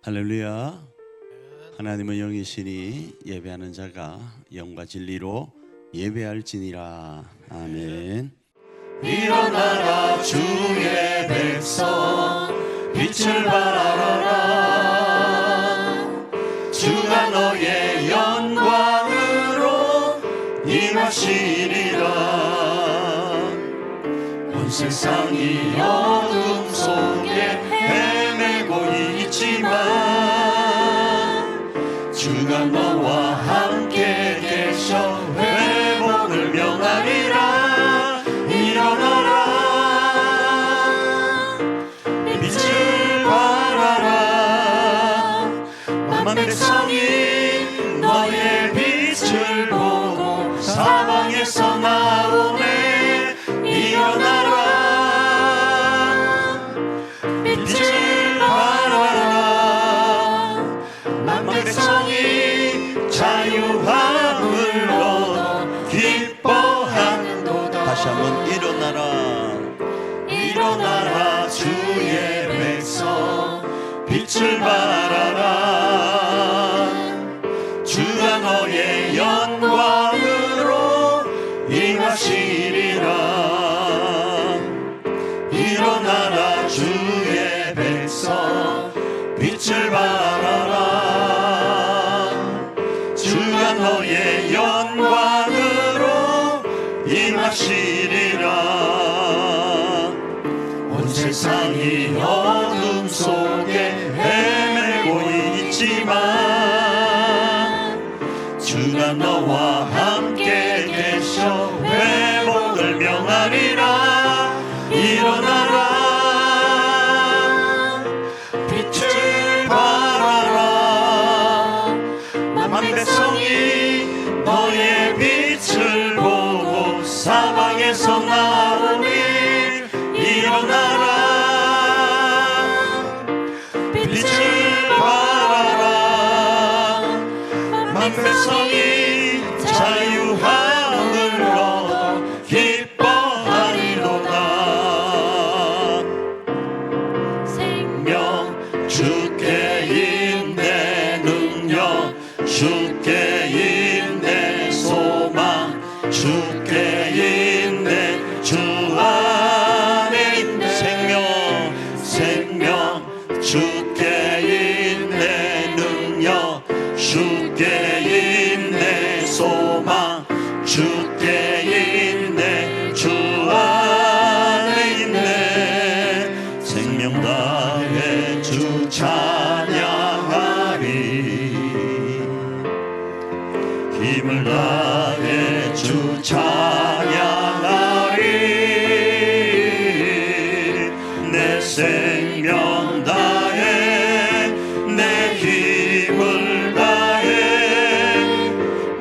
할렐루야. 하나님은 영이시니 예배하는 자가 영과 진리로 예배할지니라. 아멘. 일어나라 주의 백성 빛을 발하라. 주가 너의 영광으로 임하시리라. 온 세상이 어둠 속에 헤매고 있지만 주가 너와 함께 계셔 회복을 명하리라. 일어나라 빛을 발하라. 만만 백성이 너의 빛을 보고 사방에서 나오네. 일어나라 빛을 발하라. 만만 백성이 자유함을 얻어 기뻐하는도다. 다시 한번 일어나라. 일어나라 주의 백성 빛을 발하라. 주가 너의 영광으로 임하시리라. 일어나라 주의 백성 빛을 발하라. 주가 너의 영광으로 임하시리라. 온 세상이 어둠 속에 헤매고 있지만 주가 너와 함께 계셔 회복을 명하리라. 일어나라 빛을 발하라. 만만 백성이 너의 빛을 보고 사방에서 나오니. 일어나라 빛을 발하라. 만만 백성이 자유함을 얻어 기뻐하리로다. 생명 주께 있네. 능력 주께 있네. 소망 주께 있네. 주 안에 있네. 생명 주께 있네. 능력 주께 있네. 소망 주께 있네. 주 안에 있네. 생명 다해 주 찬양하리. 힘을 다해 주 찬양하리. 내 생명 다해 내 힘을 다해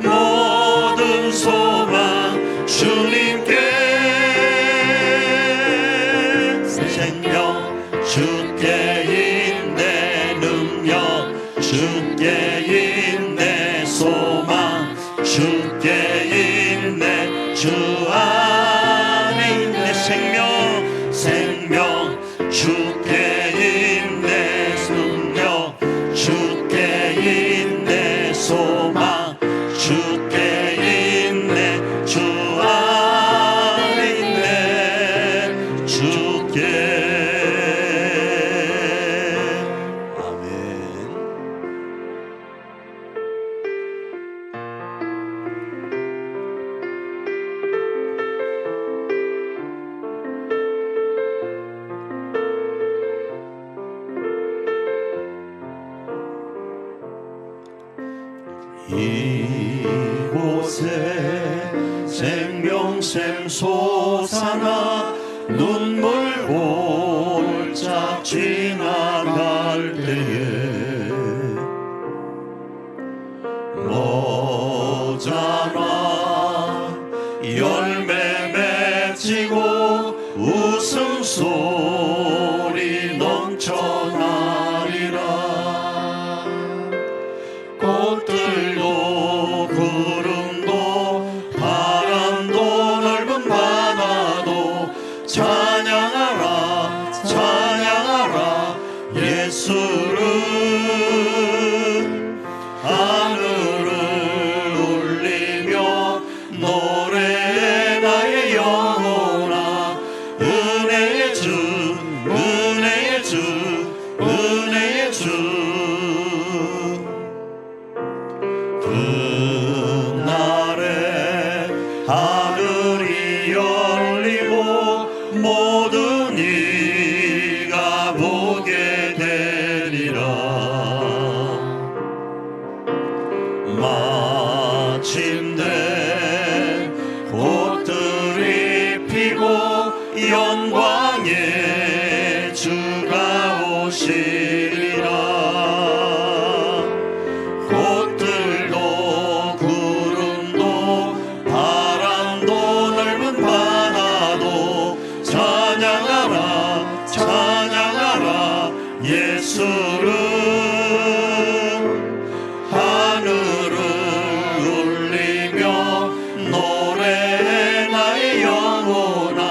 모든 소망 주님께. 생명 주께 있네. 능력 주께 있네. 소망 주께 있네. 주 안에 있네. 생명 주께 있네. 능력 주께 있네. 소망 주께 있네. 주 안에 있네. 주께. 아멘. 이곳에 생명샘 솟아나 눈물 골짝 지나갈 때에 너잖아 열매 맺히고 웃음소리 넘쳐나리라. 꽃들도 구름도 바람도 넓은 바다도 주 그날에 하늘이 열리고 모든 이가 보게 되리라. 마침내 꽃들이 피고 영광의 주가 오시리라. 꽃들도 구름도 바람도 넓은 바다도 찬양하라 찬양하라 예수를. 하늘을 울리며 노래해 나의 영혼아.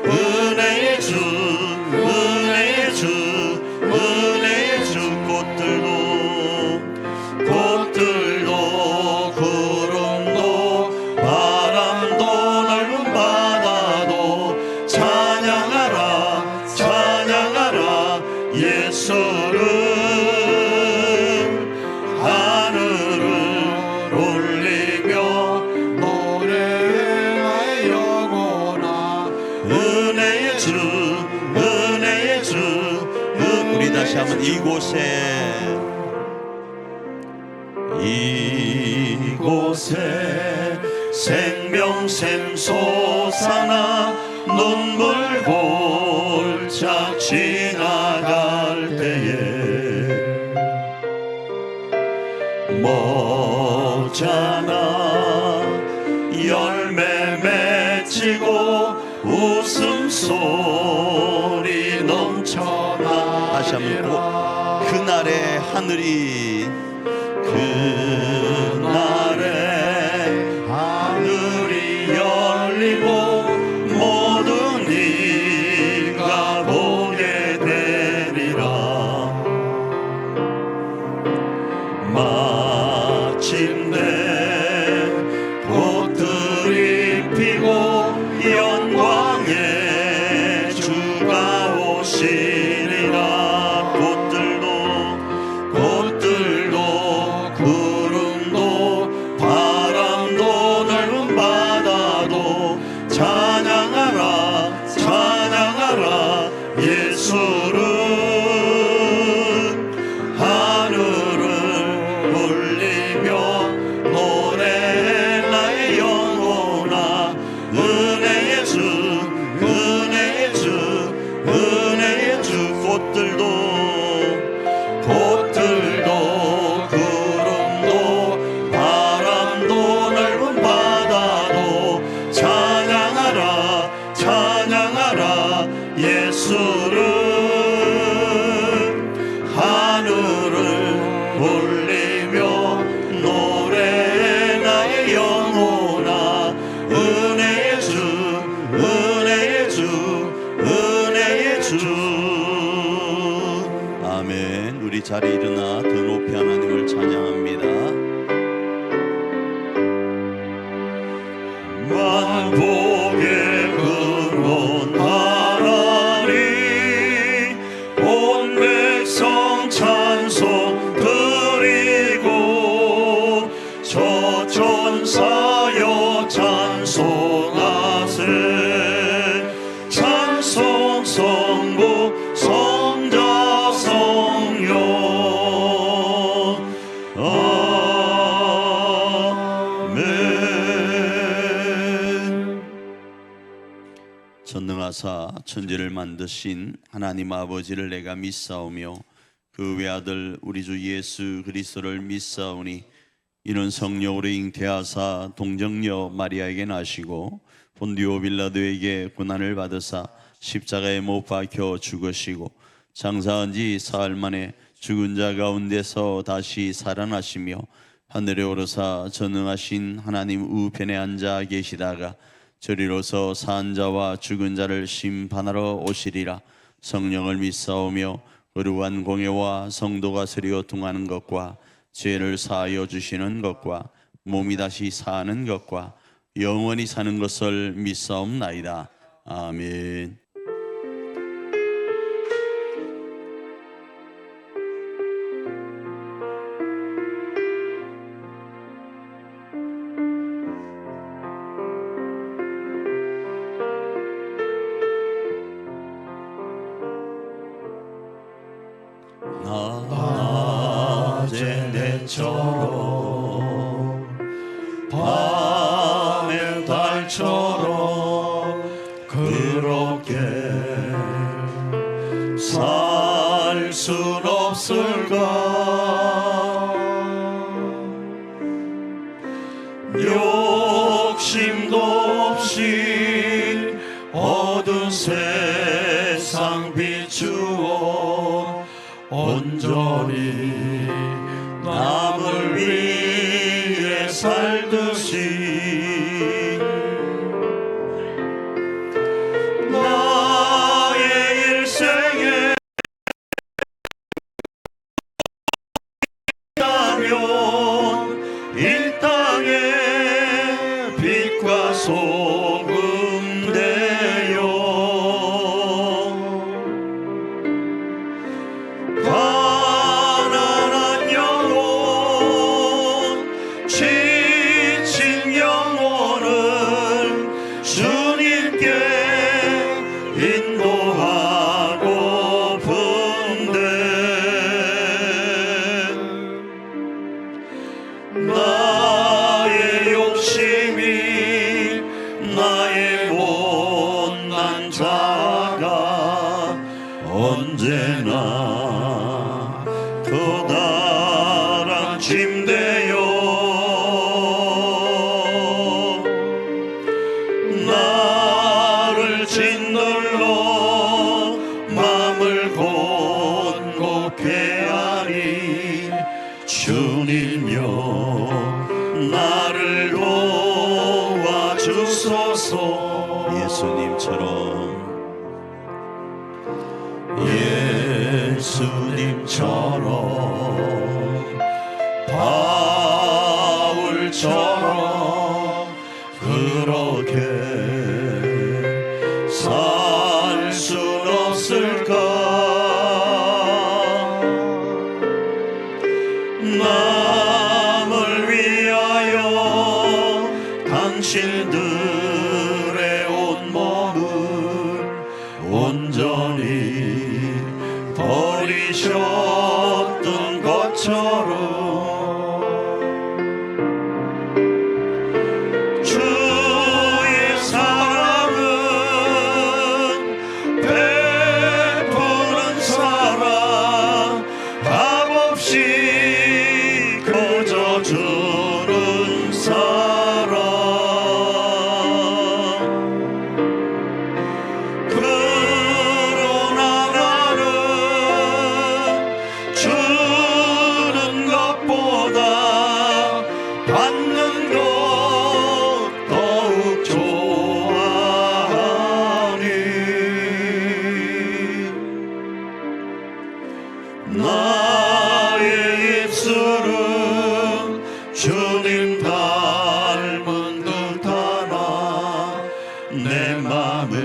은혜의 주 은혜의 주 은혜의 주. 꽃들도 구름도 바람도 넓은 바다도 찬양하라 찬양하라 예수를. 하늘을 울리며 노래해 나의 영혼아. 은혜의 주 은혜의 주. 우리 다시 한번 이곳에 생명샘 솟아나 눈물 골짝 지나갈 때에 먹잖아 열매 맺히고 웃음소리 넘쳐나. 다시 한번 꼭 그날의 하늘이 그날에 하늘이 열리고 모든 이가 보게 되리라. 마침내 꽃들이 피고 영광의 주가 오시리라. 꽃들도 구름도 바람도 넓은 바다도 찬양하라 찬양하라 예수를. 하늘을 울리며 노래해 나의 영혼아. 은혜의 주 은혜의 주 은혜의 주. 꽃들도 구름도 바람도 넓은 바다도 찬양하라 찬양하라 예수를. 하늘을 울리며 노래해 나의 영혼아. 은혜의 주 은혜의 주 은혜의 주. 아멘. 우리 자리에 일어나 더 높이 하나님을 찬양합니다. 만복의 근원 하나님 온 백성 찬송 드리고 저 천사여 찬송하세. 찬송 성부 성자 성령 아멘. 전능하사 천지를 만드신 하나님 아버지를 내가 믿사오며 그 외아들 우리 주 예수 그리스도를 믿사오니 이는 성령으로 잉태하사 동정녀 마리아에게 나시고 본디오 빌라도에게 고난을 받으사 십자가에 못 박혀 죽으시고 장사한 지 사흘 만에 죽은 자 가운데서 다시 살아나시며 하늘에 오르사 전능하신 하나님 우편에 앉아 계시다가 저리로서 산 자와 죽은 자를 심판하러 오시리라. 성령을 믿사오며 거룩한 공예와 성도가 서리어 통하는 것과 죄를 사하여 주시는 것과 몸이 다시 사는 것과 영원히 사는 것을 믿사옵나이다. 아멘. 해처럼 밤의 달처럼 그렇게 살 순 없을까? 욕심도 없이 어두운 세상 비추어 온전히 남을 위해 살듯이 나의 일생에 있다면 이 땅에 빛과 소금 되어 가난한 영혼 지친 영혼을 주님께 인도하고픈데 나의 욕심이 나의 못난 자가 언제나 커다란 짐되어 나를 짓눌러 맘을 곤곡해 하니 주님여 나를 도와주소서. 예수님처럼 바울처럼 그렇게 살 순 없을까? 남을 위하여 당신들의 온몸을 온전히 버리셨던 것처럼 주의 사랑은 베푸는 사랑 값없이 거저주는 사랑 그러나 나는 주는 것보다 받는 것 더욱 좋아하니 나의 입술은 주님 닮은 듯하나 내 맘은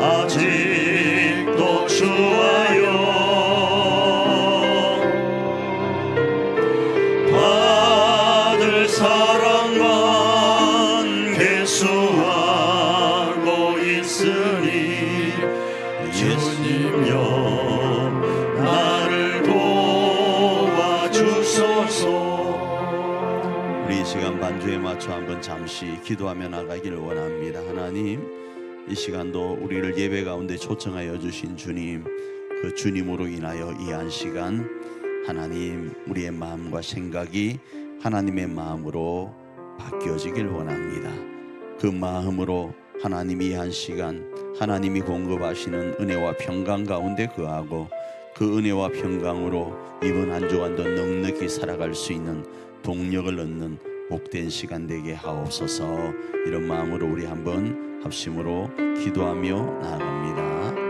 아직도 추워요. 받을 사랑만 계수하고 있으니 예수님여 나를 도와주소서. 우리 이 시간 반주에 맞춰 한번 잠시 기도하며 나가기를 원합니다. 하나님, 이 시간도 우리를 예배 가운데 초청하여 주신 주님, 그 주님으로 인하여 이 한 시간 하나님 우리의 마음과 생각이 하나님의 마음으로 바뀌어지길 원합니다. 그 마음으로 하나님이 이 한 시간 하나님이 공급하시는 은혜와 평강 가운데 거하고 그 은혜와 평강으로 이번 한 주간도 넉넉히 살아갈 수 있는 동력을 얻는 복된 시간 되게 하옵소서. 이런 마음으로 우리 한번 합심으로 기도하며 나아갑니다.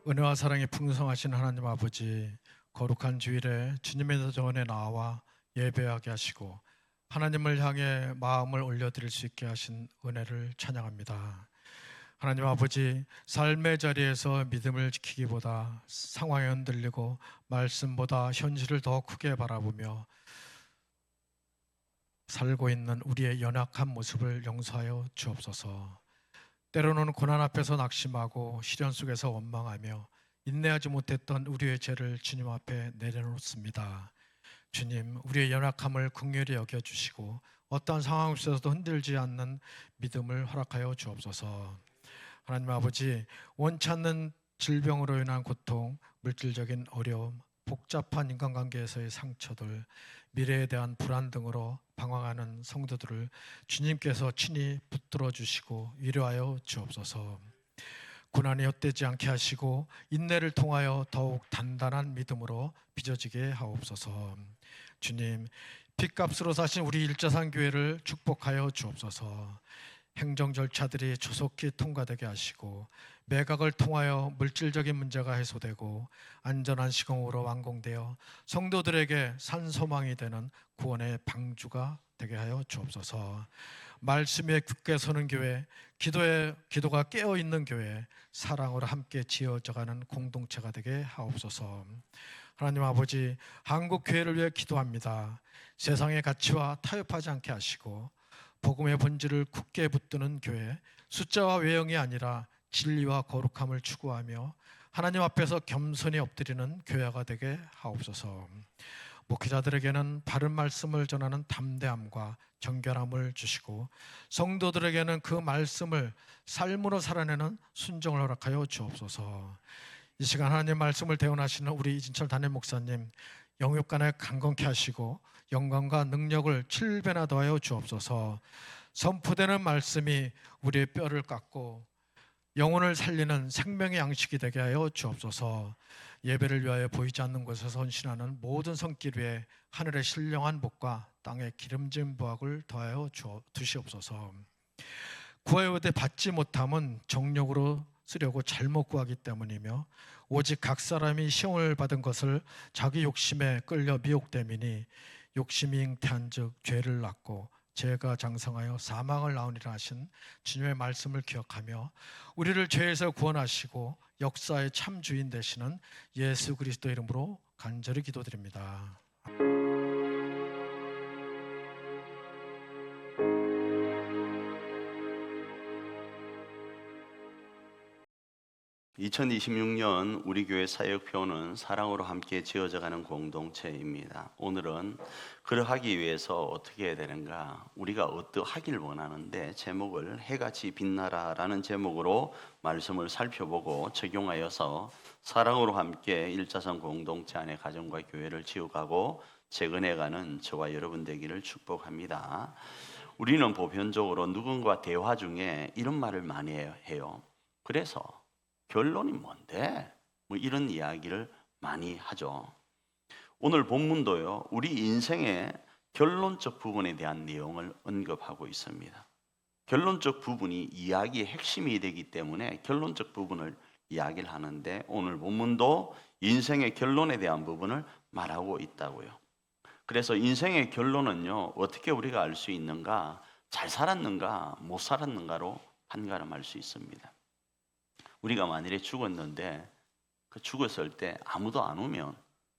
은혜와 사랑이 풍성하신 하나님 아버지, 거룩한 주일에 주님의 전에 나와 예배하게 하시고 하나님을 향해 마음을 올려드릴 수 있게 하신 은혜를 찬양합니다. 하나님 아버지, 삶의 자리에서 믿음을 지키기보다 상황에 흔들리고 말씀보다 현실을 더 크게 바라보며 살고 있는 우리의 연약한 모습을 용서하여 주옵소서. 때로는 고난 앞에서 낙심하고 시련 속에서 원망하며 인내하지 못했던 우리의 죄를 주님 앞에 내려놓습니다. 주님, 우리의 연약함을 긍휼히 여겨주시고 어떠한 상황 속에서도 흔들지 않는 믿음을 허락하여 주옵소서. 하나님 아버지, 원치 않는 질병으로 인한 고통, 물질적인 어려움, 복잡한 인간관계에서의 상처들, 미래에 대한 불안 등으로 방황하는 성도들을 주님께서 친히 붙들어 주시고 위로하여 주옵소서. 고난이 헛되지 않게 하시고 인내를 통하여 더욱 단단한 믿음으로 빚어지게 하옵소서. 주님, 빚값으로 사신 우리 일자산 교회를 축복하여 주옵소서. 행정 절차들이 조속히 통과되게 하시고 매각을 통하여 물질적인 문제가 해소되고 안전한 시공으로 완공되어 성도들에게 산소망이 되는 구원의 방주가 되게 하여 주옵소서. 말씀에 굳게 서는 교회, 기도가 깨어있는 교회, 사랑으로 함께 지어져가는 공동체가 되게 하옵소서. 하나님 아버지, 한국 교회를 위해 기도합니다. 세상의 가치와 타협하지 않게 하시고 복음의 본질을 굳게 붙드는 교회, 숫자와 외형이 아니라 진리와 거룩함을 추구하며 하나님 앞에서 겸손히 엎드리는 교회가 되게 하옵소서. 목회자들에게는 바른 말씀을 전하는 담대함과 정결함을 주시고 성도들에게는 그 말씀을 삶으로 살아내는 순종을 허락하여 주옵소서. 이 시간 하나님 말씀을 대언하시는 우리 이진철 담임 목사님, 영육간에 강건케 하시고 영광과 능력을 7배나 더하여 주옵소서. 선포되는 말씀이 우리의 뼈를 깎고 영혼을 살리는 생명의 양식이 되게 하여 주옵소서. 예배를 위하여 보이지 않는 곳에서 헌신하는 모든 손길 위에 하늘의 신령한 복과 땅의 기름진 부학을 더하여 두시옵소서. 구하여도 받지 못함은 정욕으로 쓰려고 잘못 구하기 때문이며 오직 각 사람이 시험을 받은 것을 자기 욕심에 끌려 미혹됨이니 욕심이 잉태한즉 죄를 낳고 죄가 장성하여 사망을 낳으리라 하신 주님의 말씀을 기억하며 우리를 죄에서 구원하시고 역사의 참 주인 되시는 예수 그리스도 이름으로 간절히 기도드립니다. 2026년 우리 교회 사역표는 사랑으로 함께 지어져가는 공동체입니다. 오늘은 그러하기 위해서 어떻게 해야 되는가, 우리가 어떠하길 원하는데 제목을 해같이 빛나라라는 제목으로 말씀을 살펴보고 적용하여서 사랑으로 함께 일자선 공동체 안에 가정과 교회를 지어가고 재건해가는 저와 여러분 되기를 축복합니다. 우리는 보편적으로 누군가 대화 중에 이런 말을 많이 해요. 그래서 결론이 뭔데? 뭐 이런 이야기를 많이 하죠. 오늘 본문도요, 우리 인생의 결론적 부분에 대한 내용을 언급하고 있습니다. 결론적 부분이 이야기의 핵심이 되기 때문에 결론적 부분을 이야기를 하는데 오늘 본문도 인생의 결론에 대한 부분을 말하고 있다고요. 그래서 인생의 결론은요, 어떻게 우리가 알 수 있는가? 잘 살았는가, 못 살았는가로 판가름할 수 있습니다. 우리가 만일에 죽었는데 그 죽었을 때 아무도 안 오면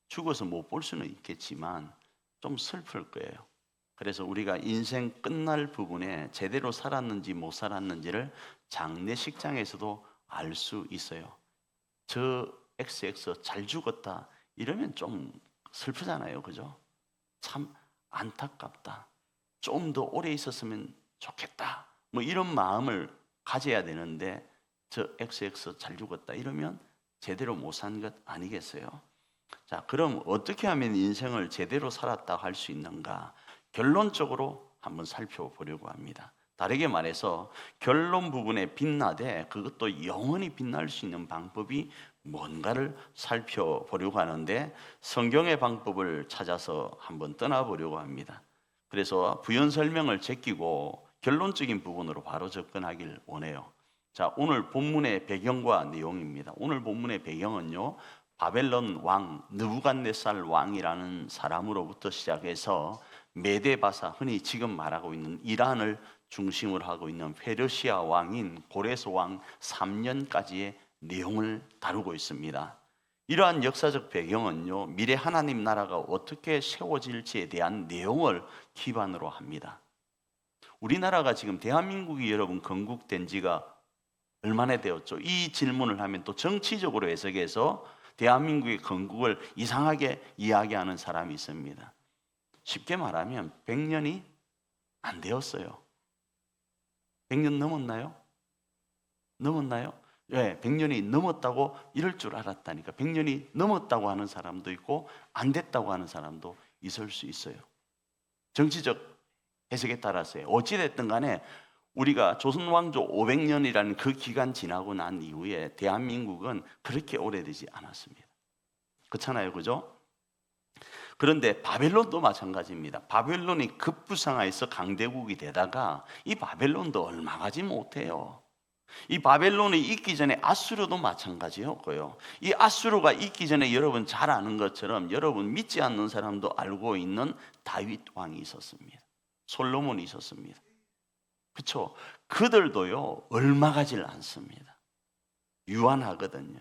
죽어서 못 볼 수는 있겠지만 좀 슬플 거예요. 그래서 우리가 인생 끝날 부분에 제대로 살았는지 못 살았는지를 장례식장에서도 알 수 있어요. 저 XX 잘 죽었다 이러면 좀 슬프잖아요, 그죠? 참 안타깝다, 좀 더 오래 있었으면 좋겠다, 뭐 이런 마음을 가져야 되는데 저 XX 잘 죽었다 이러면 제대로 못 산 것 아니겠어요? 자, 그럼 어떻게 하면 인생을 제대로 살았다 할 수 있는가? 결론적으로 한번 살펴보려고 합니다. 다르게 말해서 결론 부분에 빛나되 그것도 영원히 빛날 수 있는 방법이 뭔가를 살펴보려고 하는데 성경의 방법을 찾아서 한번 떠나보려고 합니다. 그래서 부연 설명을 제끼고 결론적인 부분으로 바로 접근하길 원해요. 자, 오늘 본문의 배경과 내용입니다. 오늘 본문의 배경은요, 바벨론 왕 느부갓네살 왕이라는 사람으로부터 시작해서 메데바사, 흔히 지금 말하고 있는 이란을 중심으로 하고 있는 페르시아 왕인 고레스 왕 3년까지의 내용을 다루고 있습니다. 이러한 역사적 배경은요, 미래 하나님 나라가 어떻게 세워질지에 대한 내용을 기반으로 합니다. 우리나라가 지금 대한민국이 여러분 건국된 지가 얼마나 되었죠? 이 질문을 하면 또 정치적으로 해석해서 대한민국의 건국을 이상하게 이야기하는 사람이 있습니다. 쉽게 말하면 100년이 안 되었어요. 100년 넘었나요? 넘었나요? 네, 100년이 넘었다고 이럴 줄 알았다니까. 100년이 넘었다고 하는 사람도 있고 안 됐다고 하는 사람도 있을 수 있어요. 정치적 해석에 따라서요. 어찌됐든 간에 우리가 조선 왕조 500년이라는 그 기간 지나고 난 이후에 대한민국은 그렇게 오래되지 않았습니다. 그렇잖아요, 그죠? 그런데 바벨론도 마찬가지입니다. 바벨론이 급부상하여서 강대국이 되다가 이 바벨론도 얼마 가지 못해요. 이 바벨론이 있기 전에 아수르도 마찬가지였고요. 이 아수르가 있기 전에 여러분 잘 아는 것처럼 여러분 믿지 않는 사람도 알고 있는 다윗 왕이 있었습니다. 솔로몬이 있었습니다. 그렇죠? 그들도요 얼마 가질 않습니다. 유한하거든요.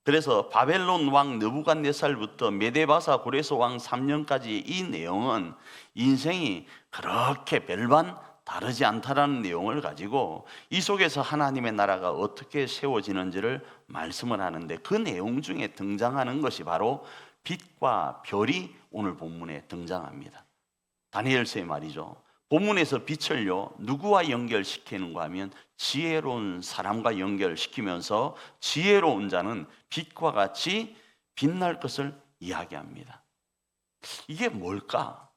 그래서 바벨론 왕 느부갓네살부터 메데바사 고레스 왕 3년까지 이 내용은 인생이 그렇게 별반 다르지 않다라는 내용을 가지고 이 속에서 하나님의 나라가 어떻게 세워지는지를 말씀을 하는데, 그 내용 중에 등장하는 것이 바로 빛과 별이 오늘 본문에 등장합니다. 다니엘서의 말이죠. 본문에서 빛을요 누구와 연결시키는가 하면 지혜로운 사람과 연결시키면서 지혜로운 자는 빛과 같이 빛날 것을 이야기합니다. 이게 뭘까?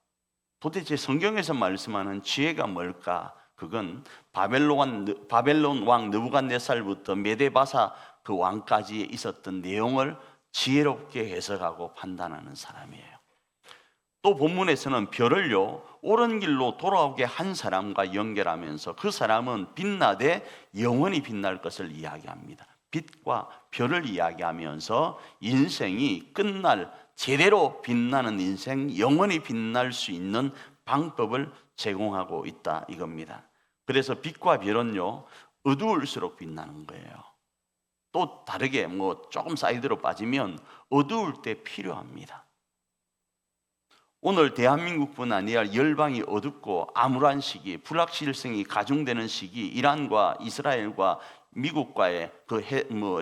도대체 성경에서 말씀하는 지혜가 뭘까? 그건 바벨론 왕 느부갓네살부터 메데바사 그 왕까지 있었던 내용을 지혜롭게 해석하고 판단하는 사람이에요. 또 본문에서는 별을요 옳은 길로 돌아오게 한 사람과 연결하면서 그 사람은 빛나되 영원히 빛날 것을 이야기합니다. 빛과 별을 이야기하면서 인생이 끝날 제대로 빛나는 인생, 영원히 빛날 수 있는 방법을 제공하고 있다 이겁니다. 그래서 빛과 별은요 어두울수록 빛나는 거예요. 또 다르게 조금 사이드로 빠지면 어두울 때 필요합니다. 오늘 대한민국뿐 아니라 열방이 어둡고 암울한 시기, 불확실성이 가중되는 시기, 이란과 이스라엘과 미국과의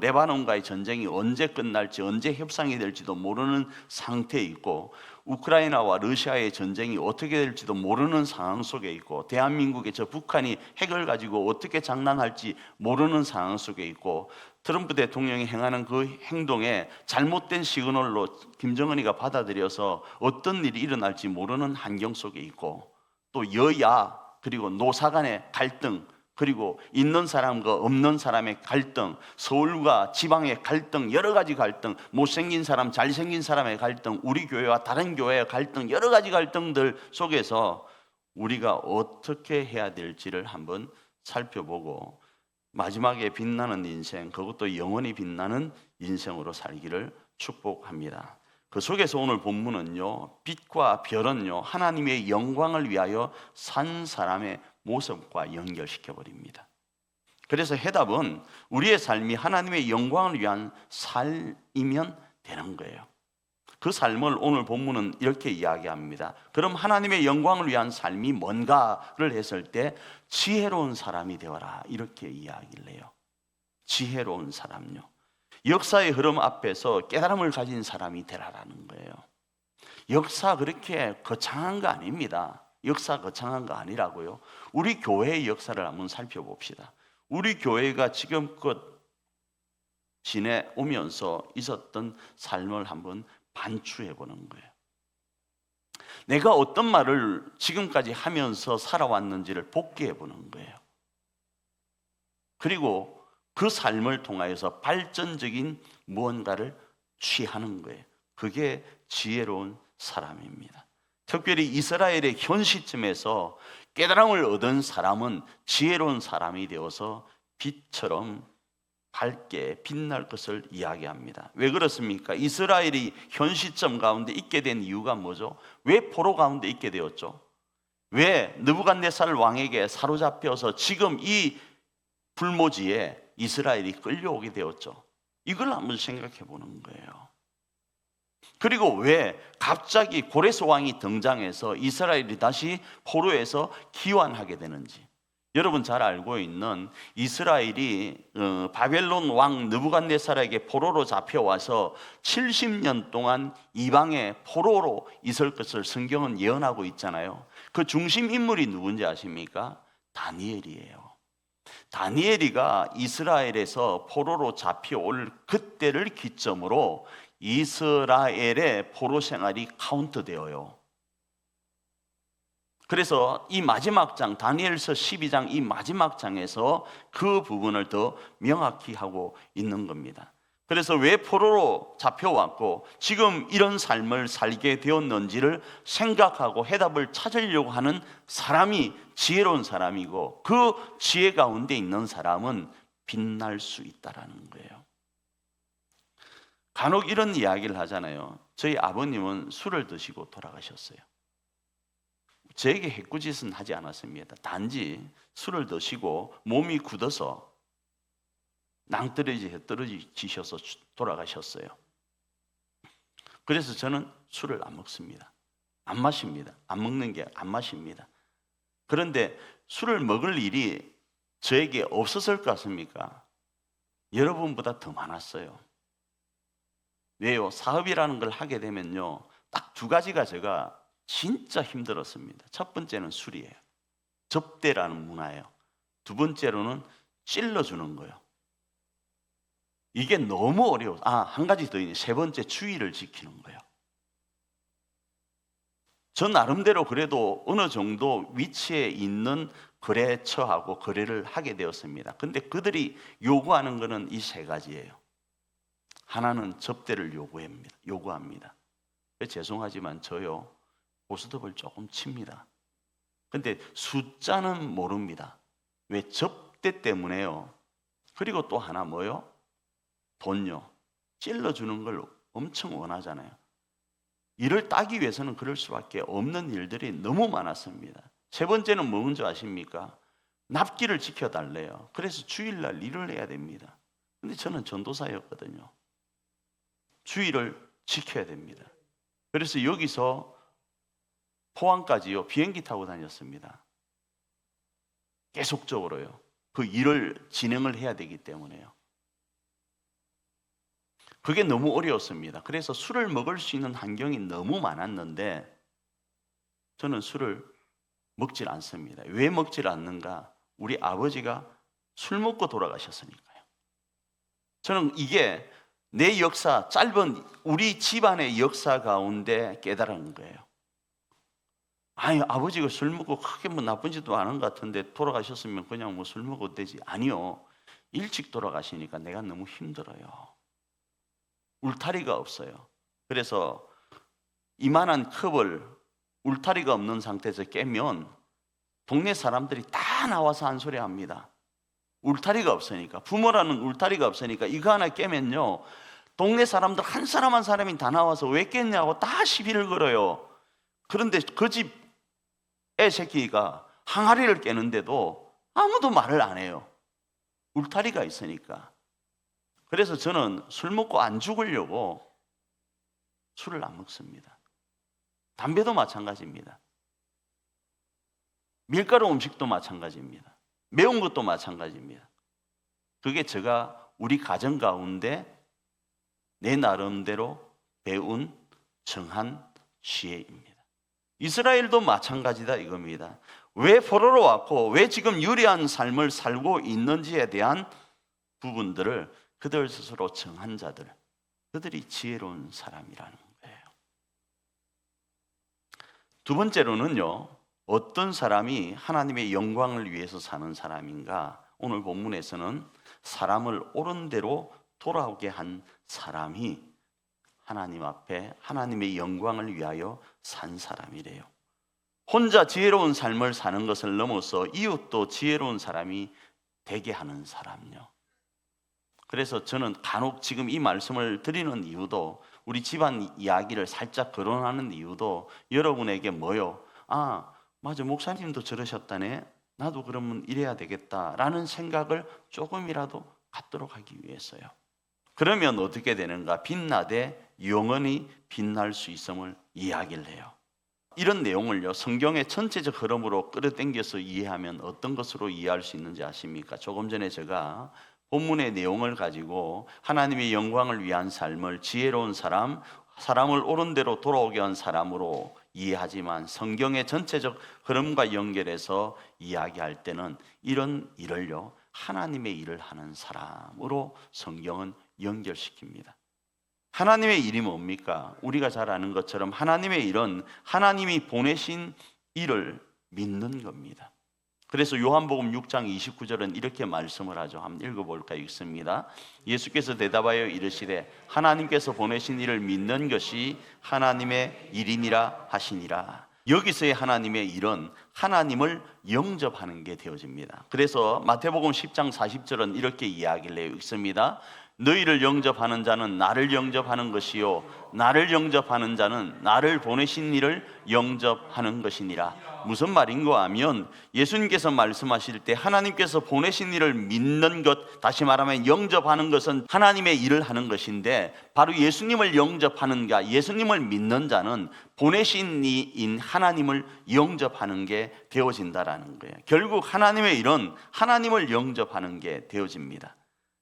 레바논과의 전쟁이 언제 끝날지, 언제 협상이 될지도 모르는 상태에 있고, 우크라이나와 러시아의 전쟁이 어떻게 될지도 모르는 상황 속에 있고, 대한민국의 저 북한이 핵을 가지고 어떻게 장난할지 모르는 상황 속에 있고, 트럼프 대통령이 행하는 그 행동에 잘못된 시그널로 김정은이가 받아들여서 어떤 일이 일어날지 모르는 환경 속에 있고, 또 여야 그리고 노사 간의 갈등, 그리고 있는 사람과 없는 사람의 갈등, 서울과 지방의 갈등, 여러 가지 갈등, 못생긴 사람, 잘생긴 사람의 갈등, 우리 교회와 다른 교회의 갈등, 여러 가지 갈등들 속에서 우리가 어떻게 해야 될지를 한번 살펴보고 마지막에 빛나는 인생, 그것도 영원히 빛나는 인생으로 살기를 축복합니다. 그 속에서 오늘 본문은요, 빛과 별은요 하나님의 영광을 위하여 산 사람의 모습과 연결시켜 버립니다. 그래서 해답은 우리의 삶이 하나님의 영광을 위한 삶이면 되는 거예요. 그 삶을 오늘 본문은 이렇게 이야기합니다. 그럼 하나님의 영광을 위한 삶이 뭔가를 했을 때 지혜로운 사람이 되어라 이렇게 이야기를 해요. 지혜로운 사람요, 역사의 흐름 앞에서 깨달음을 가진 사람이 되라라는 거예요. 역사 그렇게 거창한 거 아닙니다. 역사 거창한 거 아니라고요. 우리 교회의 역사를 한번 살펴봅시다. 우리 교회가 지금껏 지내오면서 있었던 삶을 한번 반추해 보는 거예요. 내가 어떤 말을 지금까지 하면서 살아왔는지를 복기해 보는 거예요. 그리고 그 삶을 통하여서 발전적인 무언가를 취하는 거예요. 그게 지혜로운 사람입니다. 특별히 이스라엘의 현 시점에서 깨달음을 얻은 사람은 지혜로운 사람이 되어서 빛처럼 밝게 빛날 것을 이야기합니다. 왜 그렇습니까? 이스라엘이 현 시점 가운데 있게 된 이유가 뭐죠? 왜 포로 가운데 있게 되었죠? 왜 느부갓네살 왕에게 사로잡혀서 지금 이 불모지에 이스라엘이 끌려오게 되었죠? 이걸 한번 생각해 보는 거예요. 그리고 왜 갑자기 고레스 왕이 등장해서 이스라엘이 다시 포로에서 귀환하게 되는지, 여러분 잘 알고 있는 이스라엘이 바벨론 왕 느부갓네살에게 포로로 잡혀와서 70년 동안 이방의 포로로 있을 것을 성경은 예언하고 있잖아요. 그 중심 인물이 누군지 아십니까? 다니엘이에요. 다니엘이가 이스라엘에서 포로로 잡혀올 그때를 기점으로 이스라엘의 포로 생활이 카운트되어요. 그래서 이 마지막 장, 다니엘서 12장 이 마지막 장에서 그 부분을 더 명확히 하고 있는 겁니다. 그래서 왜 포로로 잡혀왔고 지금 이런 삶을 살게 되었는지를 생각하고 해답을 찾으려고 하는 사람이 지혜로운 사람이고, 그 지혜 가운데 있는 사람은 빛날 수 있다라는 거예요. 간혹 이런 이야기를 하잖아요. 저희 아버님은 술을 드시고 돌아가셨어요. 저에게 해꾸짓은 하지 않았습니다. 단지 술을 드시고 몸이 굳어서 낭떠러지셔서 돌아가셨어요. 그래서 저는 술을 안 먹습니다. 안 마십니다. 안 먹는 게 안 마십니다. 그런데 술을 먹을 일이 저에게 없었을 것 같습니까? 여러분보다 더 많았어요. 왜요? 사업이라는 걸 하게 되면요, 딱 두 가지가 제가 진짜 힘들었습니다. 첫 번째는 술이에요. 접대라는 문화예요. 두 번째로는 찔러주는 거예요. 이게 너무 어려워. 한 가지 더 있네. 세 번째, 주의를 지키는 거예요. 저 나름대로 그래도 어느 정도 위치에 있는 거래처하고 거래를 하게 되었습니다. 근데 그들이 요구하는 것은 이 세 가지예요. 하나는 접대를 요구합니다. 죄송하지만 저요, 고스톱을 조금 칩니다. 근데 숫자는 모릅니다. 왜? 접대 때문에요. 그리고 또 하나 뭐요? 돈요. 찔러주는 걸 엄청 원하잖아요. 이를 따기 위해서는 그럴 수밖에 없는 일들이 너무 많았습니다. 세 번째는 뭔지 아십니까? 납기를 지켜달래요. 그래서 주일날 일을 해야 됩니다. 근데 저는 전도사였거든요. 주의를 지켜야 됩니다. 그래서 여기서 포항까지요, 비행기 타고 다녔습니다. 계속적으로요. 그 일을 진행을 해야 되기 때문에요. 그게 너무 어려웠습니다. 그래서 술을 먹을 수 있는 환경이 너무 많았는데 저는 술을 먹질 않습니다. 왜 먹질 않는가? 우리 아버지가 술 먹고 돌아가셨으니까요. 저는 이게 내 역사, 짧은 우리 집안의 역사 가운데 깨달은 거예요. 아니, 아버지가 술 먹고 크게 뭐 나쁜 짓도 안 한 것 같은데 돌아가셨으면 그냥 뭐 술 먹어도 되지. 아니요. 일찍 돌아가시니까 내가 너무 힘들어요. 울타리가 없어요. 그래서 이만한 컵을 울타리가 없는 상태에서 깨면 동네 사람들이 다 나와서 한 소리 합니다. 울타리가 없으니까. 부모라는 울타리가 없으니까 이거 하나 깨면요, 동네 사람들 한 사람 한 사람이 다 나와서 왜 깼냐고 다 시비를 걸어요. 그런데 그 집 애 새끼가 항아리를 깨는데도 아무도 말을 안 해요. 울타리가 있으니까. 그래서 저는 술 먹고 안 죽으려고 술을 안 먹습니다. 담배도 마찬가지입니다. 밀가루 음식도 마찬가지입니다. 매운 것도 마찬가지입니다. 그게 제가 우리 가정 가운데 내 나름대로 배운 정한 지혜입니다. 이스라엘도 마찬가지다 이겁니다. 왜 포로로 왔고 왜 지금 유리한 삶을 살고 있는지에 대한 부분들을 그들 스스로 정한 자들, 그들이 지혜로운 사람이라는 거예요. 두 번째로는요, 어떤 사람이 하나님의 영광을 위해서 사는 사람인가? 오늘 본문에서는 사람을 옳은 대로 돌아오게 한 사람이 하나님 앞에 하나님의 영광을 위하여 산 사람이래요. 혼자 지혜로운 삶을 사는 것을 넘어서 이웃도 지혜로운 사람이 되게 하는 사람요. 그래서 저는 간혹 지금 이 말씀을 드리는 이유도, 우리 집안 이야기를 살짝 거론하는 이유도 여러분에게 뭐요? 맞아, 목사님도 저러셨다네, 나도 그러면 이래야 되겠다라는 생각을 조금이라도 갖도록 하기 위해서요. 그러면 어떻게 되는가? 빛나되 영원히 빛날 수 있음을 이야기를 해요. 이런 내용을요, 성경의 전체적 흐름으로 끌어당겨서 이해하면 어떤 것으로 이해할 수 있는지 아십니까? 조금 전에 제가 본문의 내용을 가지고 하나님의 영광을 위한 삶을 지혜로운 사람, 사람을 옳은 대로 돌아오게 한 사람으로 이해하지만 성경의 전체적 흐름과 연결해서 이야기할 때는 이런 일을요, 하나님의 일을 하는 사람으로 성경은 연결시킵니다. 하나님의 일이 뭡니까? 우리가 잘 아는 것처럼 하나님의 일은 하나님이 보내신 일을 믿는 겁니다. 그래서 요한복음 6장 29절은 이렇게 말씀을 하죠. 한번 읽어볼까요? 읽습니다. 예수께서 대답하여 이르시되 하나님께서 보내신 일을 믿는 것이 하나님의 일이니라 하시니라. 여기서의 하나님의 일은 하나님을 영접하는 게 되어집니다. 그래서 마태복음 10장 40절은 이렇게 이야기를 해요. 읽습니다. 너희를 영접하는 자는 나를 영접하는 것이요 나를 영접하는 자는 나를 보내신 이를 영접하는 것이니라. 무슨 말인가 하면 예수님께서 말씀하실 때 하나님께서 보내신 이를 믿는 것, 다시 말하면 영접하는 것은 하나님의 일을 하는 것인데, 바로 예수님을 영접하는 자, 예수님을 믿는 자는 보내신 이인 하나님을 영접하는 게 되어진다라는 거예요. 결국 하나님의 일은 하나님을 영접하는 게 되어집니다.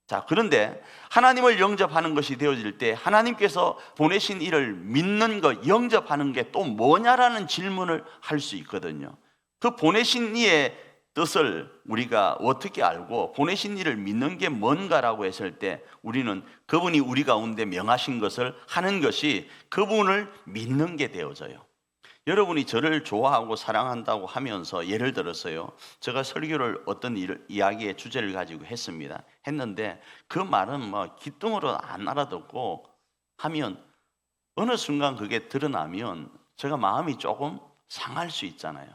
자, 그런데 하나님을 영접하는 것이 되어질 때 하나님께서 보내신 이를 믿는 것, 영접하는 게 또 뭐냐라는 질문을 할 수 있거든요. 그 보내신 이의 뜻을 우리가 어떻게 알고 보내신 이를 믿는 게 뭔가라고 했을 때 우리는 그분이 우리 가운데 명하신 것을 하는 것이 그분을 믿는 게 되어져요. 여러분이 저를 좋아하고 사랑한다고 하면서 예를 들어서요, 제가 설교를 어떤 이야기의 주제를 가지고 했는데 그 말은 뭐 귀뚱으로 안 알아듣고 하면 어느 순간 그게 드러나면 제가 마음이 조금 상할 수 있잖아요.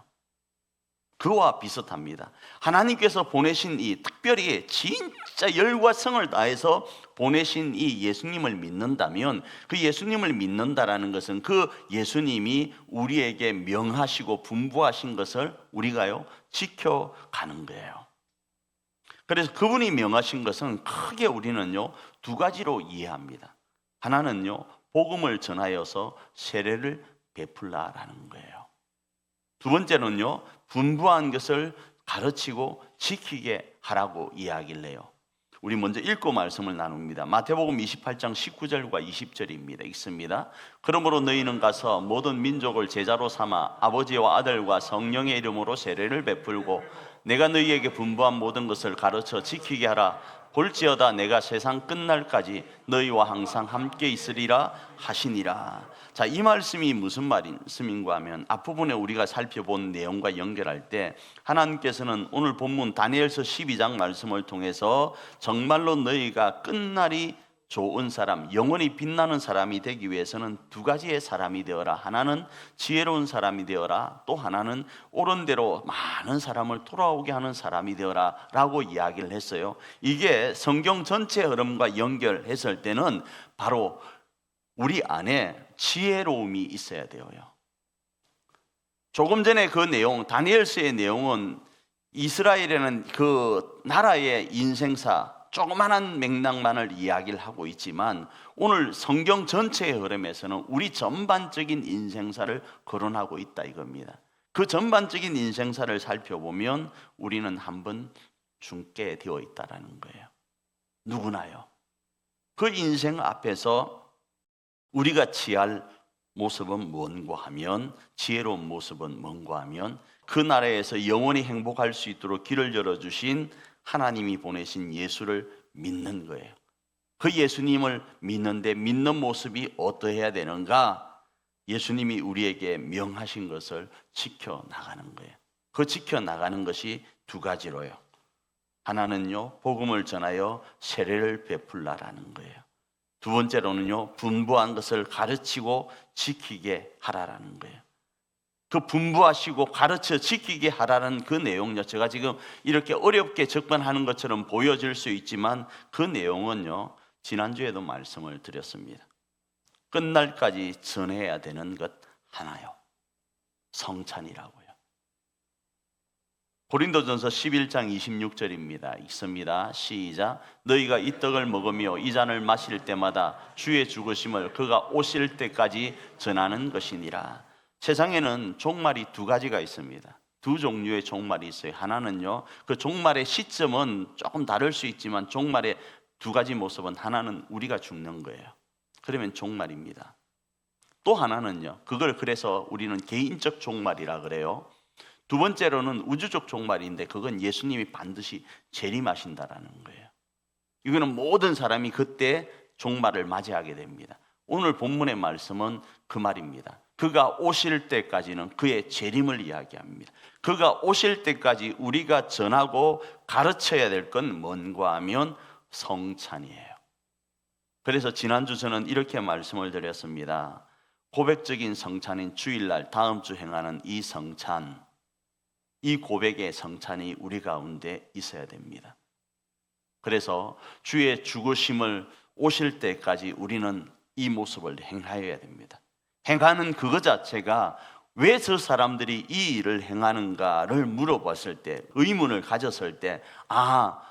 그와 비슷합니다. 하나님께서 보내신 이, 특별히 진짜 열과 성을 다해서 보내신 이 예수님을 믿는다면, 그 예수님을 믿는다라는 것은 그 예수님이 우리에게 명하시고 분부하신 것을 우리가요 지켜가는 거예요. 그래서 그분이 명하신 것은 크게 우리는요 두 가지로 이해합니다. 하나는요, 복음을 전하여서 세례를 베풀라라는 거예요. 두 번째는요, 분부한 것을 가르치고 지키게 하라고 이야기를 해요. 우리 먼저 읽고 말씀을 나눕니다. 마태복음 28장 19절과 20절입니다. 읽습니다. 그러므로 너희는 가서 모든 민족을 제자로 삼아 아버지와 아들과 성령의 이름으로 세례를 베풀고 내가 너희에게 분부한 모든 것을 가르쳐 지키게 하라. 볼지어다 내가 세상 끝날까지 너희와 항상 함께 있으리라 하시니라. 자, 이 말씀이 무슨 말씀인가 하면 앞부분에 우리가 살펴본 내용과 연결할 때 하나님께서는 오늘 본문 다니엘서 12장 말씀을 통해서 정말로 너희가 끝날이 좋은 사람, 영원히 빛나는 사람이 되기 위해서는 두 가지의 사람이 되어라. 하나는 지혜로운 사람이 되어라. 또 하나는 옳은 대로 많은 사람을 돌아오게 하는 사람이 되어라 라고 이야기를 했어요. 이게 성경 전체 흐름과 연결했을 때는 바로 우리 안에 지혜로움이 있어야 돼요. 조금 전에 그 내용, 다니엘서의 내용은 이스라엘에는 그 나라의 인생사, 조그만한 맥락만을 이야기를 하고 있지만 오늘 성경 전체의 흐름에서는 우리 전반적인 인생사를 거론하고 있다 이겁니다. 그 전반적인 인생사를 살펴보면 우리는 한번 죽게 되어 있다라는 거예요. 누구나요. 그 인생 앞에서 우리가 취할 모습은 뭔가 하면, 지혜로운 모습은 뭔가 하면 그 나라에서 영원히 행복할 수 있도록 길을 열어주신 하나님이 보내신 예수를 믿는 거예요. 그 예수님을 믿는데 믿는 모습이 어떠해야 되는가? 예수님이 우리에게 명하신 것을 지켜나가는 거예요. 그 지켜나가는 것이 두 가지로요. 하나는요, 복음을 전하여 세례를 베풀라라는 거예요. 두 번째로는요, 분부한 것을 가르치고 지키게 하라라는 거예요. 그 분부하시고 가르쳐 지키게 하라는 그 내용요, 제가 지금 이렇게 어렵게 접근하는 것처럼 보여질 수 있지만 그 내용은요, 지난주에도 말씀을 드렸습니다. 끝날까지 전해야 되는 것 하나요, 성찬이라고요. 고린도전서 11장 26절입니다. 읽습니다. 시작. 너희가 이 떡을 먹으며 이 잔을 마실 때마다 주의 죽으심을 그가 오실 때까지 전하는 것이니라. 세상에는 종말이 두 가지가 있습니다. 두 종류의 종말이 있어요. 하나는요, 그 종말의 시점은 조금 다를 수 있지만 종말의 두 가지 모습은, 하나는 우리가 죽는 거예요. 그러면 종말입니다. 또 하나는요, 그걸 그래서 우리는 개인적 종말이라 그래요. 두 번째로는 우주적 종말인데, 그건 예수님이 반드시 재림하신다라는 거예요. 이거는 모든 사람이 그때 종말을 맞이하게 됩니다. 오늘 본문의 말씀은 그 말입니다. 그가 오실 때까지는 그의 재림을 이야기합니다. 그가 오실 때까지 우리가 전하고 가르쳐야 될 건 뭔가 하면 성찬이에요. 그래서 지난주 저는 이렇게 말씀을 드렸습니다. 고백적인 성찬인 주일날 다음 주 행하는 이 성찬, 이 고백의 성찬이 우리 가운데 있어야 됩니다. 그래서 주의 죽으심을 오실 때까지 우리는 이 모습을 행하여야 됩니다. 행하는 그것 자체가 왜 저 사람들이 이 일을 행하는가를 물어봤을 때, 의문을 가졌을 때, 아,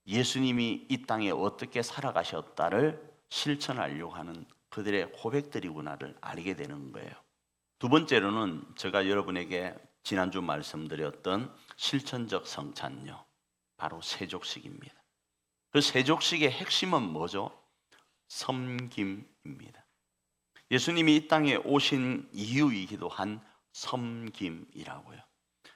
예수님이 이 땅에 어떻게 살아가셨다를 실천하려고 하는 그들의 고백들이구나를 알게 되는 거예요. 두 번째로는 제가 여러분에게 지난주 말씀드렸던 실천적 성찬요, 바로 세족식입니다. 그 세족식의 핵심은 뭐죠? 섬김입니다. 예수님이 이 땅에 오신 이유이기도 한 섬김이라고요.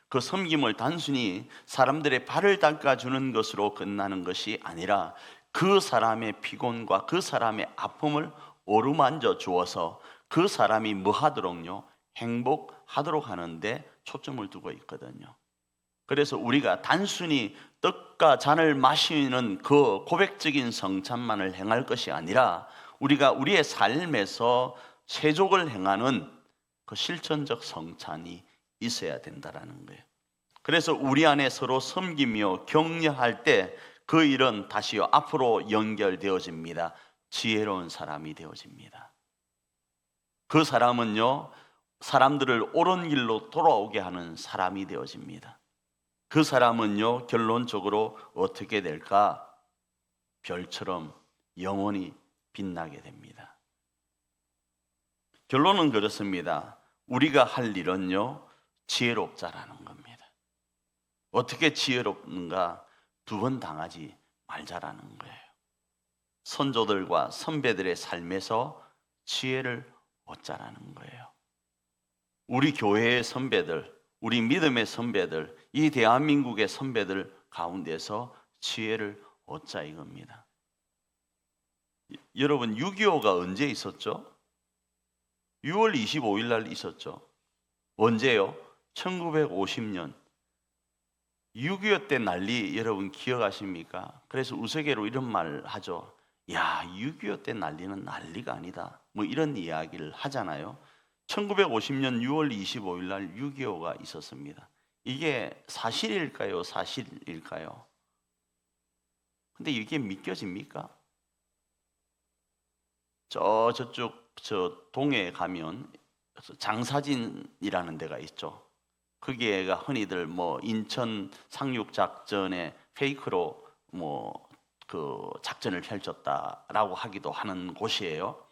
그 섬김을 단순히 사람들의 발을 닦아주는 것으로 끝나는 것이 아니라 그 사람의 피곤과 그 사람의 아픔을 어루만져 주어서 그 사람이 뭐 하도록요? 행복하도록 하는데 초점을 두고 있거든요. 그래서 우리가 단순히 떡과 잔을 마시는 그 고백적인 성찬만을 행할 것이 아니라 우리가 우리의 삶에서 세족을 행하는 그 실천적 성찬이 있어야 된다라는 거예요. 그래서 우리 안에 서로 섬기며 격려할 때 그 일은 다시요 앞으로 연결되어집니다. 지혜로운 사람이 되어집니다. 그 사람은요 사람들을 옳은 길로 돌아오게 하는 사람이 되어집니다. 그 사람은요 결론적으로 어떻게 될까? 별처럼 영원히 빛나게 됩니다. 결론은 그렇습니다. 우리가 할 일은요 지혜롭자라는 겁니다. 어떻게 지혜롭는가? 두 번 당하지 말자라는 거예요. 선조들과 선배들의 삶에서 지혜를 얻자라는 거예요. 우리 교회의 선배들, 우리 믿음의 선배들, 이 대한민국의 선배들 가운데서 지혜를 얻자 이겁니다. 여러분 6.25가 언제 있었죠? 6월 25일 날 있었죠. 언제요? 1950년 6.25 때 난리 여러분 기억하십니까? 그래서 우스개로 이런 말 하죠. 야, 6.25 때 난리는 난리가 아니다. 뭐 이런 이야기를 하잖아요. 1950년 6월 25일 날 6.25가 있었습니다. 이게 사실일까요? 사실일까요? 근데 이게 믿겨집니까? 저쪽 동해에 가면 장사진이라는 데가 있죠. 거기에가 흔히들 뭐 인천 상륙 작전에 페이크로 뭐 그 작전을 펼쳤다라고 하기도 하는 곳이에요.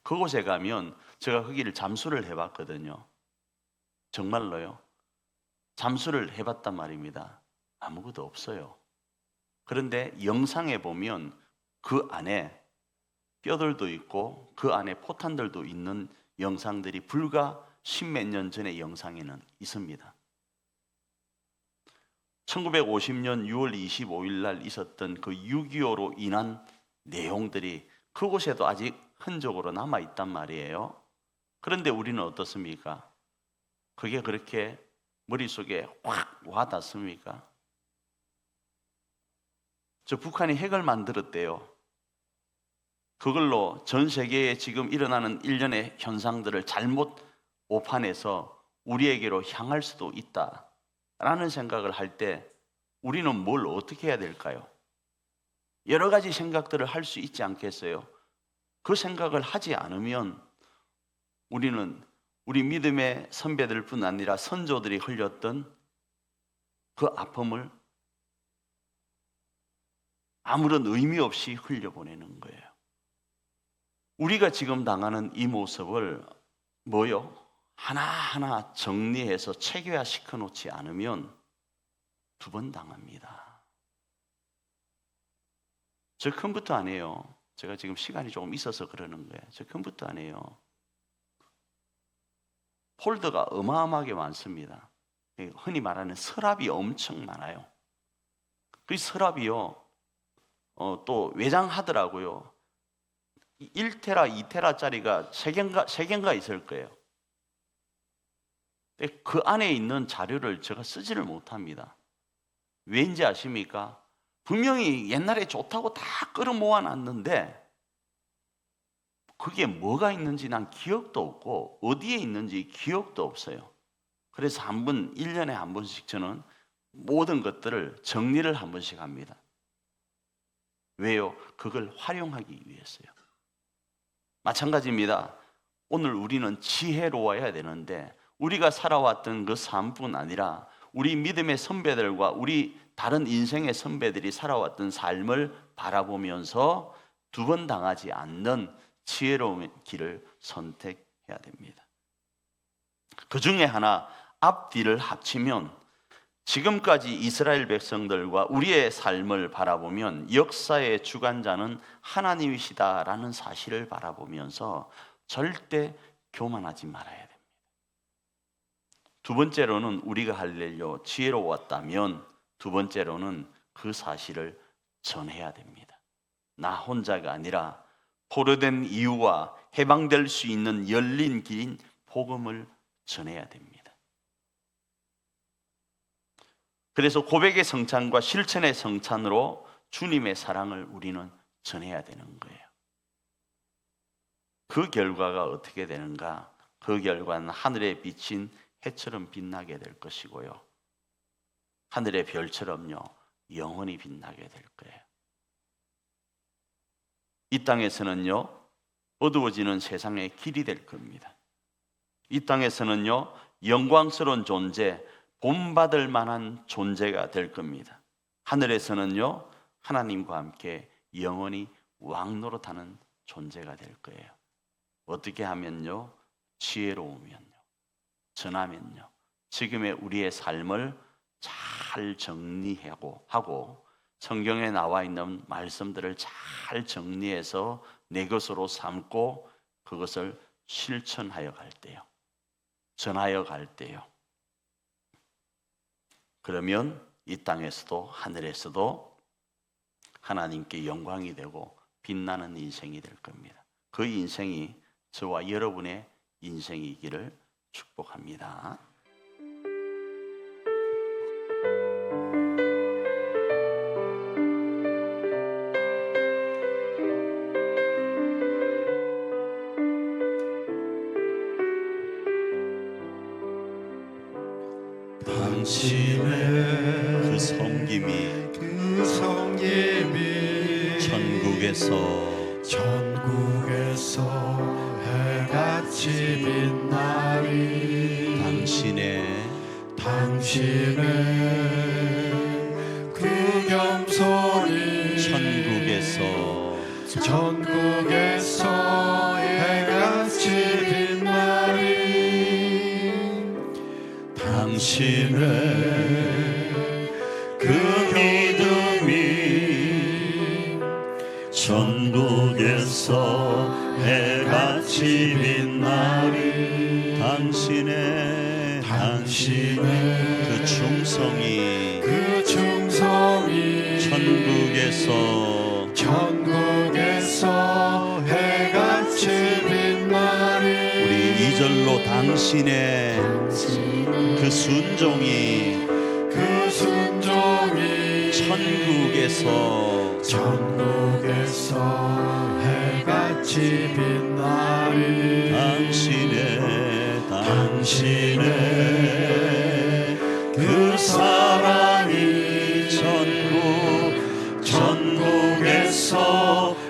그곳에 가면 제가 거기를 잠수를 해봤거든요. 정말로요. 잠수를 해봤단 말입니다. 아무것도 없어요. 그런데 영상에 보면 그 안에 뼈들도 있고 그 안에 포탄들도 있는 영상들이 불과 십몇 년 전의 영상에는 있습니다. 1950년 6월 25일 날 있었던 그 6.25로 인한 내용들이 그곳에도 아직 흔적으로 남아있단 말이에요. 그런데 우리는 어떻습니까? 그게 그렇게 머릿속에 확 와닿습니까? 저 북한이 핵을 만들었대요. 그걸로 전 세계에 지금 일어나는 일련의 현상들을 잘못 오판해서 우리에게로 향할 수도 있다라는 생각을 할 때 우리는 뭘 어떻게 해야 될까요? 여러 가지 생각들을 할 수 있지 않겠어요? 그 생각을 하지 않으면 우리는 우리 믿음의 선배들뿐 아니라 선조들이 흘렸던 그 아픔을 아무런 의미 없이 흘려보내는 거예요. 우리가 지금 당하는 이 모습을 뭐요? 하나하나 정리해서 체계화시켜 놓지 않으면 두 번 당합니다. 저 컴퓨터 안 해요. 제가 지금 시간이 조금 있어서 그러는 거예요. 저 컴퓨터 안 해요. 폴더가 어마어마하게 많습니다. 흔히 말하는 서랍이 엄청 많아요. 그 서랍이요, 또 외장하더라고요. 1테라, 2테라짜리가 3개인가 있을 거예요. 그 안에 있는 자료를 제가 쓰지를 못합니다. 왠지 아십니까? 분명히 옛날에 좋다고 다 끌어모아 놨는데 그게 뭐가 있는지 난 기억도 없고 어디에 있는지 기억도 없어요. 그래서 1년에 한 번씩 저는 모든 것들을 정리를 한 번씩 합니다. 왜요? 그걸 활용하기 위해서요. 마찬가지입니다. 오늘 우리는 지혜로워야 되는데 우리가 살아왔던 그 삶뿐 아니라 우리 믿음의 선배들과 우리 다른 인생의 선배들이 살아왔던 삶을 바라보면서 두 번 당하지 않는 지혜로운 길을 선택해야 됩니다. 그 중에 하나, 앞뒤를 합치면 지금까지 이스라엘 백성들과 우리의 삶을 바라보면 역사의 주관자는 하나님이시다라는 사실을 바라보면서 절대 교만하지 말아야 됩니다. 두 번째로는 우리가 할 일요, 지혜로웠다면 두 번째로는 그 사실을 전해야 됩니다. 나 혼자가 아니라 포로된 이유와 해방될 수 있는 열린 길인 복음을 전해야 됩니다. 그래서 고백의 성찬과 실천의 성찬으로 주님의 사랑을 우리는 전해야 되는 거예요. 그 결과가 어떻게 되는가? 그 결과는 하늘에 비친 해처럼 빛나게 될 것이고요, 하늘의 별처럼요 영원히 빛나게 될 거예요. 이 땅에서는요 어두워지는 세상의 길이 될 겁니다. 이 땅에서는요 영광스러운 존재, 본받을 만한 존재가 될 겁니다. 하늘에서는요 하나님과 함께 영원히 왕노릇하는 존재가 될 거예요. 어떻게 하면요? 지혜로우면요, 전하면요, 지금의 우리의 삶을 잘 정리하고 성경에 나와 있는 말씀들을 잘 정리해서 내 것으로 삼고 그것을 실천하여 갈 때요, 전하여 갈 때요, 그러면 이 땅에서도 하늘에서도 하나님께 영광이 되고 빛나는 인생이 될 겁니다. 그 인생이 저와 여러분의 인생이기를 축복합니다. 당신의 그 섬김이 천국에서 해같이 빛나리. 당신의 그 겸손이 천국에서 해같이 빛나리. 당신의 그 믿음이 천국에서 해같이 빛나리. 당신의 그 충성이 천국에서 해같이 빛나리. 우리 2절로 당신의 그 순종이 천국에서 해같이 빛나리. 당신의 그 사랑이 천국에서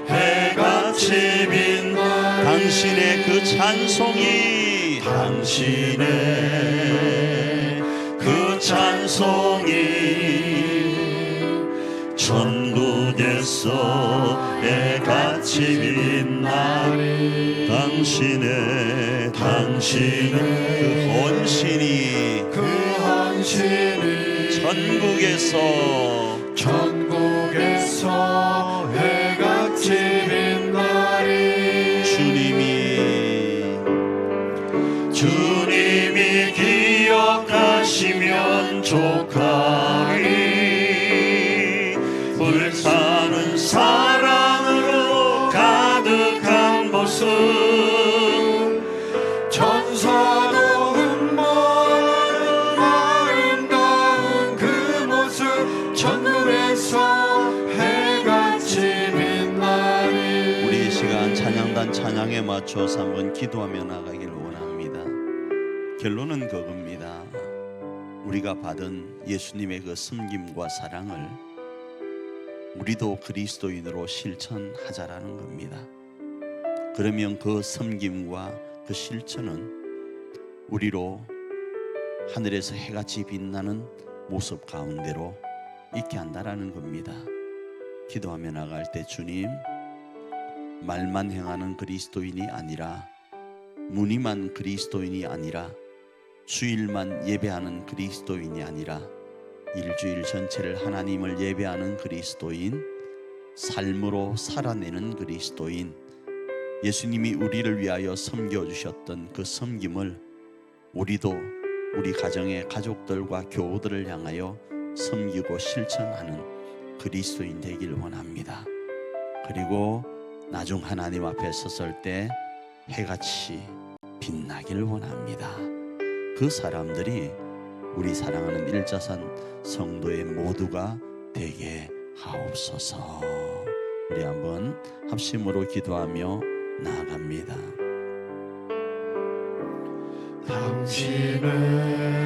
해같이 빛나리. 당신의 그 찬송이 천국에서 해같이 빛나리 당신의 그 헌신이 천국에서 해같이 빛나리 주님이 기억하시면 족하리 불타는 사랑으로 가득한 모습 천사도 흠모하는 아름다운 그 모습 천국에서 해같이 빛나리. 우리 이 시간 찬양단 찬양에 맞춰서 한번 기도하며 나가길 원합니다. 결론은 그겁니다. 우리가 받은 예수님의 그 섬김과 사랑을 우리도 그리스도인으로 실천하자라는 겁니다. 그러면 그 섬김과 그 실천은 우리로 하늘에서 해같이 빛나는 모습 가운데로 있게 한다라는 겁니다. 기도하며 나갈 때 주님, 말만 행하는 그리스도인이 아니라 무늬만 그리스도인이 아니라 주일만 예배하는 그리스도인이 아니라 일주일 전체를 하나님을 예배하는 그리스도인, 삶으로 살아내는 그리스도인, 예수님이 우리를 위하여 섬겨주셨던 그 섬김을 우리도 우리 가정의 가족들과 교우들을 향하여 섬기고 실천하는 그리스도인 되길 원합니다. 그리고 나중 하나님 앞에 섰을 때 해같이 빛나길 원합니다. 그 사람들이 우리 사랑하는 일자산 성도의 모두가 되게 하옵소서. 우리 한번 합심으로 기도하며 나아갑니다. 당신의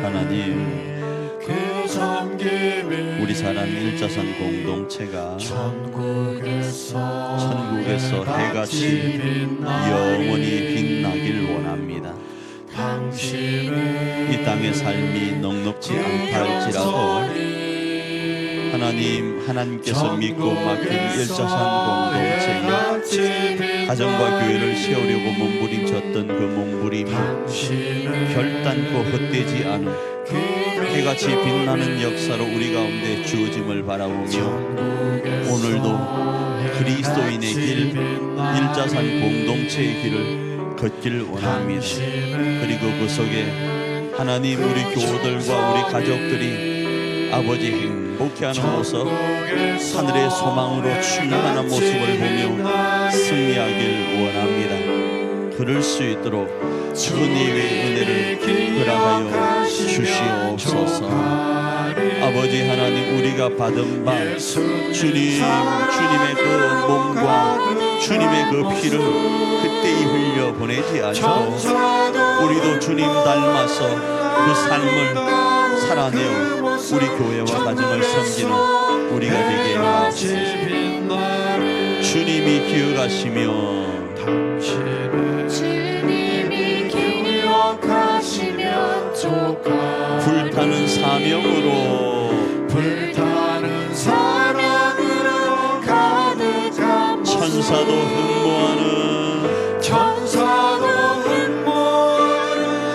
하나님, 그 섬김이 우리 사랑 일자산 공동체가 천국에서 해같이 영원히 빛나길 원합니다. 이 땅의 삶이 넉넉지 않다 할지라도 하나님께서 믿고 맡긴 일자산 공동체에 가정과 교회를 세우려고 몸부림쳤던 그 몸부림이 결단코 헛되지 않은 해같이 빛나는 역사로 우리 가운데 주어짐을 바라보며 오늘도 그리스도인의 길, 일자산 공동체의 길을 걷길 원합니다. 그리고 그 속에 하나님, 우리 교우들과 우리 가족들이 아버지 행복해하는 모습, 하늘의 소망으로 충만한 모습을 보며 승리하길 원합니다. 그럴 수 있도록 주님의 은혜를 허락하여 주시옵소서. 아버지 하나님, 우리가 받은 바 주님의 그 몸과 주님의 그 피를 그때히 흘려 보내지 않고 우리도 주님 닮아서 그 삶을 살아내어 우리 교회와 가정을 섬기는 우리가 되게 하옵소서. 주님이 기억하시며 불타는 사명으로 가득한 천사도 흠모하는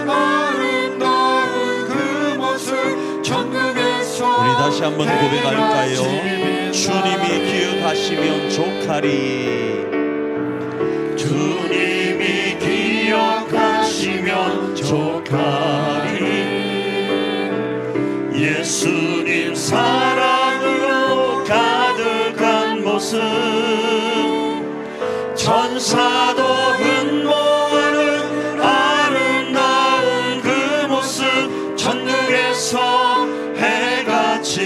아름다운 그 모습 천국에서. 우리 다시 한번 고백할까요? 주님이 기억하시면 족하리. 주님이 기억하시면 족하리 예수님 사랑으로 가득한 모습 천사도 흠모하는 아름다운 그 모습 천국에서 해같이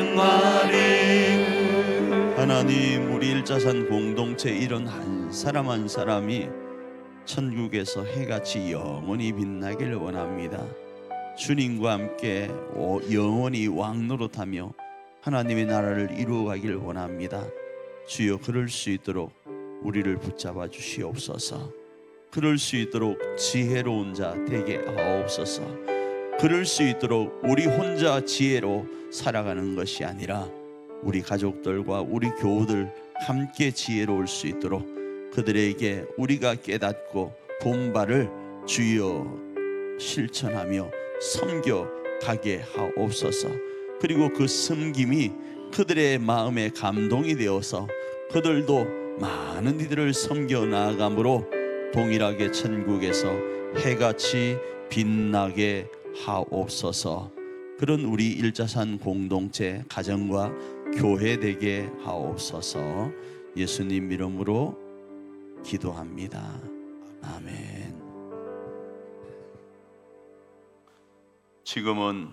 빛나리. 하나님, 우리 일자산 공동체 이런 한 사람 한 사람이 천국에서 해같이 영원히 빛나길 원합니다. 주님과 함께 영원히 왕노릇하며 하나님의 나라를 이루어가길 원합니다. 주여, 그럴 수 있도록 우리를 붙잡아 주시옵소서. 그럴 수 있도록 지혜로운 자 되게 하옵소서. 그럴 수 있도록 우리 혼자 지혜로 살아가는 것이 아니라 우리 가족들과 우리 교우들 함께 지혜로울 수 있도록 그들에게 우리가 깨닫고 본바를 주여 실천하며 섬겨가게 하옵소서. 그리고 그 섬김이 그들의 마음에 감동이 되어서 그들도 많은 이들을 섬겨 나아감으로 동일하게 천국에서 해같이 빛나게 하옵소서. 그런 우리 일자산 공동체 가정과 교회 되게 하옵소서. 예수님 이름으로 기도합니다. 아멘. 지금은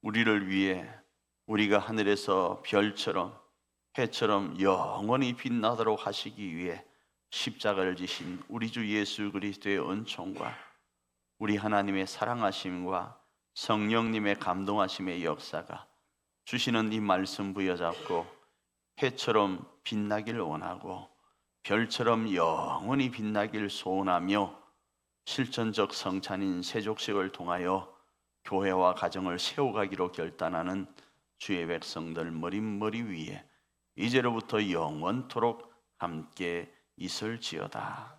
우리를 위해 우리가 하늘에서 별처럼 해처럼 영원히 빛나도록 하시기 위해 십자가를 지신 우리 주 예수 그리스도의 은총과 우리 하나님의 사랑하심과 성령님의 감동하심의 역사가 주시는 이 말씀 부여잡고 해처럼 빛나길 원하고 별처럼 영원히 빛나길 소원하며 실천적 성찬인 세족식을 통하여 교회와 가정을 세워가기로 결단하는 주의 백성들 머리 위에 이제로부터 영원토록 함께 있을지어다.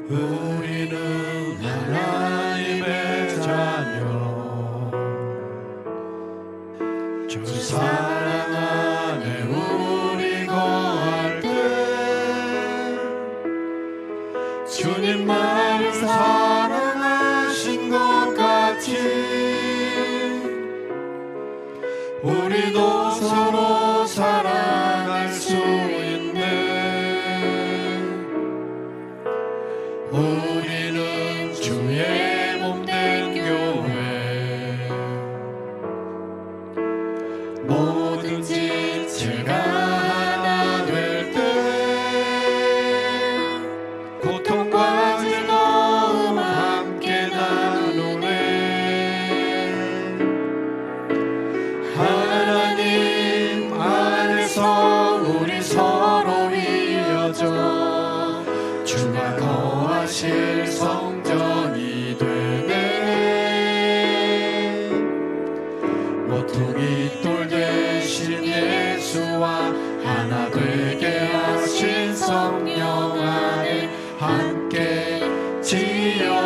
우리는 하나님의 자녀 주 사랑 안에 우리 거할 때 주님만을 사랑하신 것 같이 우리도 서로 사랑할 수 있네. 우리는 주의 몸된 교회 뭐든지 제가 하나 될 때 고통과 즐거움 함께 나누네. 하나님 안에서 우리 서로 이어져 주가 거하실 성전이 되네. 모퉁이 돌 대신 예수와 하나 되게 하신 성령 안에 함께 지어